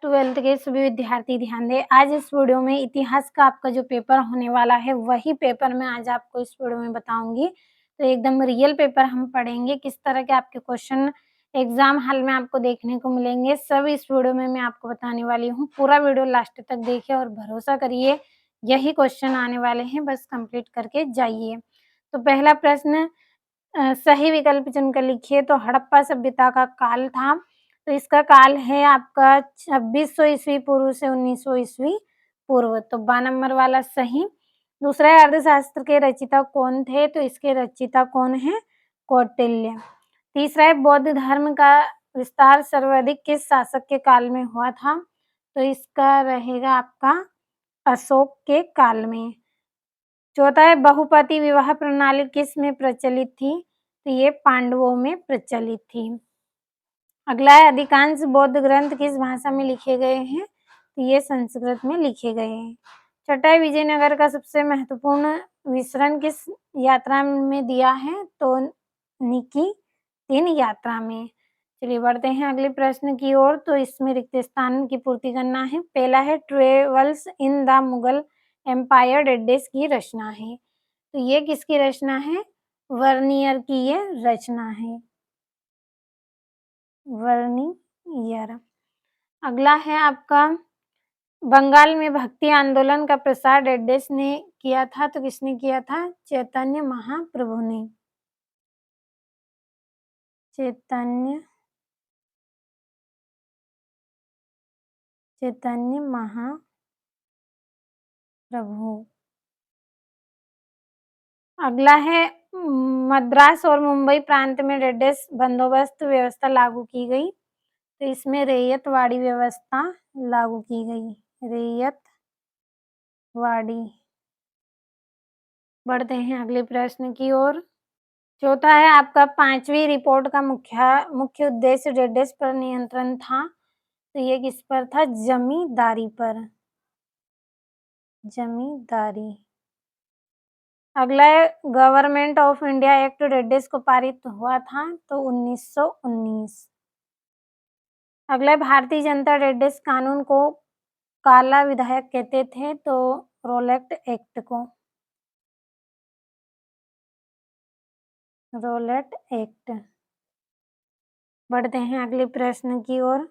Twelfth के सभी विद्यार्थी ध्यान दें। आज इस वीडियो में इतिहास का आपका जो पेपर होने वाला है वही पेपर मैं आज आपको इस वीडियो में बताऊंगी। तो एकदम रियल पेपर हम पढ़ेंगे, किस तरह के आपके क्वेश्चन एग्जाम हॉल में आपको देखने को मिलेंगे, सब इस वीडियो में मैं आपको बताने वाली हूँ। पूरा वीडियो लास्ट तक देखिए और भरोसा करिए यही क्वेश्चन आने वाले हैं, बस कंप्लीट करके जाइए। तो पहला प्रश्न, सही विकल्प चुनकर लिखिए। तो हड़प्पा सभ्यता का काल था, तो इसका काल है आपका 2600 ईस्वी पूर्व से 1900 ईस्वी पूर्व। तो 12 नंबर वाला सही। दूसरा है, अर्थशास्त्र के रचयिता कौन थे? तो इसके रचयिता कौन है? कौटिल्य। तीसरा है, बौद्ध धर्म का विस्तार सर्वाधिक किस शासक के काल में हुआ था? तो इसका रहेगा आपका अशोक के काल में। चौथा है, बहुपति विवाह प्रणाली किस में प्रचलित थी? तो ये पांडवों में प्रचलित थी। अगला है, अधिकांश बौद्ध ग्रंथ किस भाषा में लिखे गए हैं? तो ये संस्कृत में लिखे गए हैं। छठा है, विजयनगर का सबसे महत्वपूर्ण विचरण किस यात्रा में दिया है? तो निकी 3 यात्रा में। चलिए बढ़ते हैं अगले प्रश्न की ओर। तो इसमें रिक्त स्थान की पूर्ति करना है। पहला है, travels in the Mughal empire डेडेस की रचना है। तो ये किसकी रचना है? वर्नियर की ये रचना है, वर्नियर। अगला है आपका, बंगाल में भक्ति आंदोलन का प्रसार डेडेस ने किया था। तो किसने किया था? चैतन्य महाप्रभु ने। चैतन्य महाप्रभु। अगला है, मद्रास और मुंबई प्रांत में डेडेस बंदोबस्त व्यवस्था लागू की गई। तो इसमें रैयतवाड़ी व्यवस्था लागू की गई, रैयतवाड़ी। बढ़ते हैं अगले प्रश्न की ओर। चौथा है आपका, 5वीं रिपोर्ट का मुख्य उद्देश्य डेडेस पर नियंत्रण था। तो ये किस पर था? जमींदारी पर, जमींदारी। अगला है, गवर्नमेंट ऑफ इंडिया एक्ट डेडेस को पारित हुआ था। तो 1919। अगला है, भारतीय जनता डेडेस कानून को काला विधेयक कहते थे। तो रोलेट एक्ट को, रोलेट एक्ट। बढ़ते हैं अगले प्रश्न की ओर।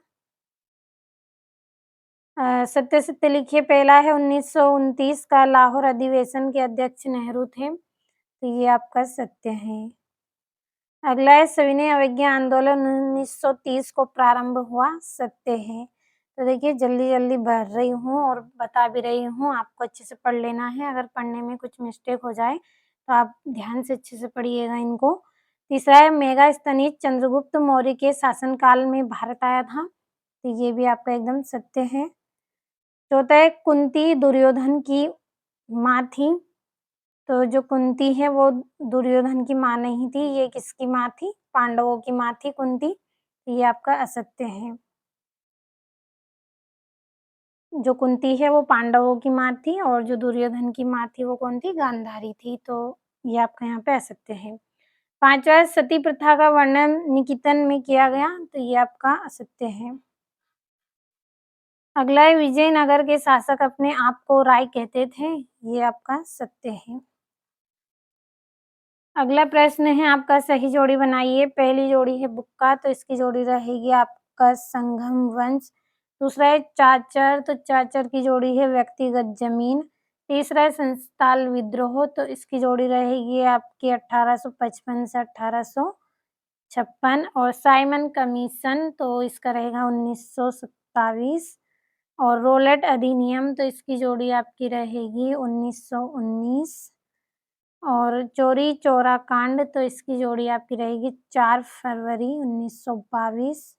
सत्य सत्य लिखिए। पहला है, 1929 का लाहौर अधिवेशन के अध्यक्ष नेहरू थे। तो ये आपका सत्य है। अगला है, सविनय अवज्ञा आंदोलन 1930 को प्रारंभ हुआ। सत्य है। तो देखिए जल्दी जल्दी भर रही हूँ और बता भी रही हूँ, आपको अच्छे से पढ़ लेना है। अगर पढ़ने में कुछ मिस्टेक हो जाए तो आप ध्यान से अच्छे से पढ़िएगा इनको। तीसरा है, मेगास्थनीज चंद्रगुप्त मौर्य के शासनकाल में भारत आया था। तो ये भी आपका एकदम सत्य है। चौथा है, कुंती दुर्योधन की माँ थी। तो जो कुंती है वो दुर्योधन की माँ नहीं थी, ये किसकी माँ थी? पांडवों की माँ थी कुंती। ये आपका असत्य है। जो कुंती है वो पांडवों की माँ थी और जो दुर्योधन की माँ थी वो कौन थी? गांधारी थी। तो ये आपका यहाँ पे असत्य है। पांचवा, सती प्रथा का वर्णन निकेतन में किया गया। तो ये आपका असत्य है। अगला है, विजयनगर के शासक अपने आप को राय कहते थे। ये आपका सत्य है। अगला प्रश्न है आपका, सही जोड़ी बनाइए। पहली जोड़ी है बुक्का, तो इसकी जोड़ी रहेगी आपका संगम वंश। दूसरा है चाचर, तो चाचर की जोड़ी है व्यक्तिगत जमीन। तीसरा है संस्थाल विद्रोह, तो इसकी जोड़ी रहेगी आपकी 1855 से 1856। और साइमन कमीशन, तो इसका रहेगा 1927। और रोलेट अधिनियम, तो इसकी जोड़ी आपकी रहेगी 1919। और चोरी चौरा कांड, तो इसकी जोड़ी आपकी रहेगी 4 फरवरी 1922।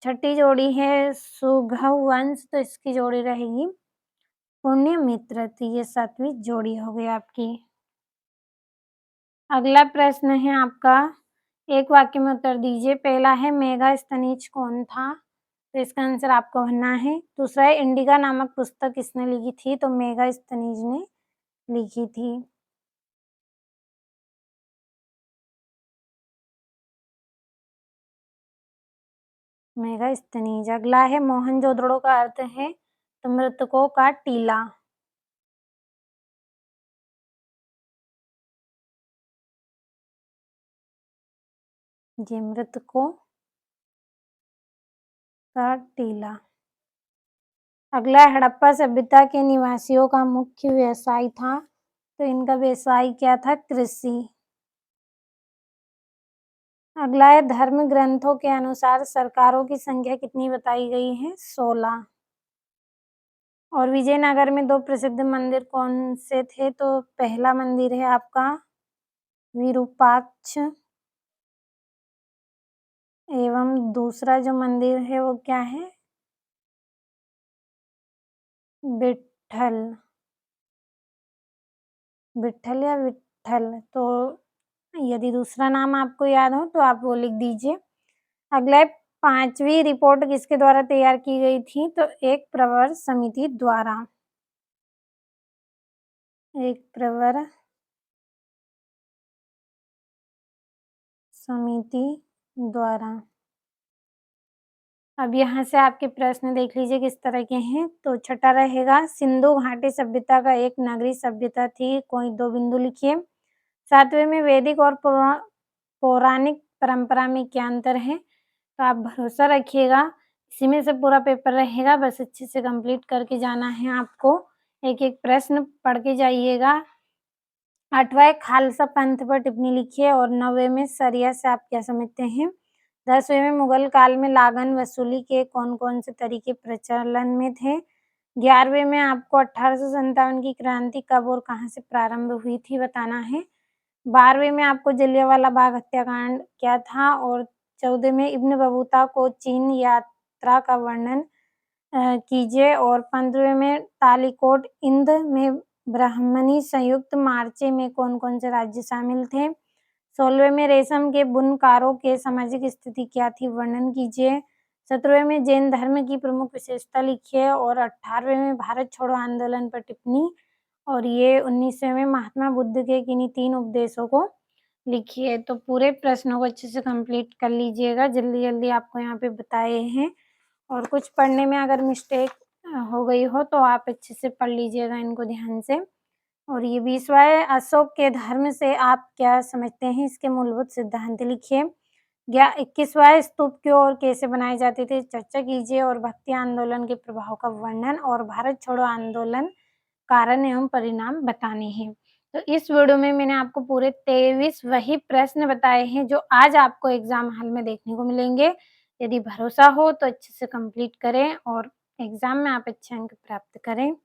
छठी जोड़ी है सुघव वंश, तो इसकी जोड़ी रहेगी पुण्यमित्र। तो ये 7वीं जोड़ी हो गई आपकी। अगला प्रश्न है आपका, एक वाक्य में उत्तर दीजिए। पहला है, मेगास्थनीज कौन था? तो इसका आंसर आपको भरना है। दूसरा है, इंडिका नामक पुस्तक किसने लिखी थी? तो मेगास्थनीज ने लिखी थी। मेगास्थनीज। अगला है मोहनजोदड़ो का अर्थ है तो मृतकों का टीला। जी, मृतकों का टीला। अगला हड़प्पा सभ्यता के निवासियों का मुख्य व्यवसाय था तो इनका व्यवसाय क्या था? कृषि। अगला है धर्म ग्रंथों के अनुसार सरकारों की संख्या कितनी बताई गई है? 16। और विजयनगर में 2 प्रसिद्ध मंदिर कौन से थे? तो पहला मंदिर है आपका विरूपाक्ष एवं दूसरा जो मंदिर है वो क्या है? विट्ठल। विट्ठल या विट्ठल, तो यदि दूसरा नाम आपको याद हो तो आप वो लिख दीजिए। अगला है 5वीं रिपोर्ट किसके द्वारा तैयार की गई थी? तो एक प्रवर समिति द्वारा। एक प्रवर समिति द्वारा। अब यहाँ से आपके प्रश्न देख लीजिए किस तरह के हैं। तो छठा रहेगा सिंधु घाटी सभ्यता का एक नगरीय सभ्यता थी, कोई 2 बिंदु लिखिए। 7वें में वैदिक और पौराणिक परंपरा में क्या अंतर है? तो आप भरोसा रखिएगा, इसी में से पूरा पेपर रहेगा, बस अच्छे से कंप्लीट करके जाना है आपको। एक-एक प्रश्न पढ़ के जाइएगा। 8वां है खालसा पंथ पर टिप्पणी लिखिए और 9वें में शरिया से आप क्या समझते हैं? 10वें में मुगल काल में लागन वसूली के कौन-कौन से तरीके प्रचलन में थे? 11वें में आपको 1857 की क्रांति कब और कहाँ से प्रारंभ हुई थी बताना है। 12वें में आपको जलियांवाला बाग हत्याकांड क्या था? और 14 में इब्न बतूता को चीन यात्रा का वर्णन कीजिए। और 15वें में तालिकोट इंद में ब्राह्मणी संयुक्त मार्चे में कौन-कौन से राज्य शामिल थे? 16वें में रेशम के बुनकारों के सामाजिक स्थिति क्या थी? वर्णन कीजिए। 17वें में जैन धर्म की प्रमुख विशेषता लिखिए और 18वें में भारत छोड़ो आंदोलन पर टिप्पणी और ये 19वें में महात्मा बुद्ध के किन्हीं 3 उपदेशों को लिखिए। तो पूरे प्रश्नों को अच्छे से कंप्लीट कर लीजिएगा, जल्दी-जल्दी आपको यहाँ पे बताए हैं। और कुछ पढ़ने में अगर मिस्टेक हो गई हो तो आप अच्छे से पढ़ लीजिएगा इनको ध्यान से। और ये 20वां है अशोक के धर्म से आप क्या समझते हैं? इसके मूलभूत सिद्धांत लिखिए। 21वां स्तूप क्यों और कैसे बनाए जाते थे? चर्चा कीजिए। और भक्ति आंदोलन के प्रभाव का वर्णन और भारत छोड़ो आंदोलन कारण एवं परिणाम बताने हैं। तो इस वीडियो में मैंने आपको पूरे 23 वही प्रश्न बताए हैं जो आज आपको एग्जाम हॉल में देखने को मिलेंगे। यदि भरोसा हो तो अच्छे से कंप्लीट करें और एग्जाम में आप अच्छे अंक प्राप्त करें।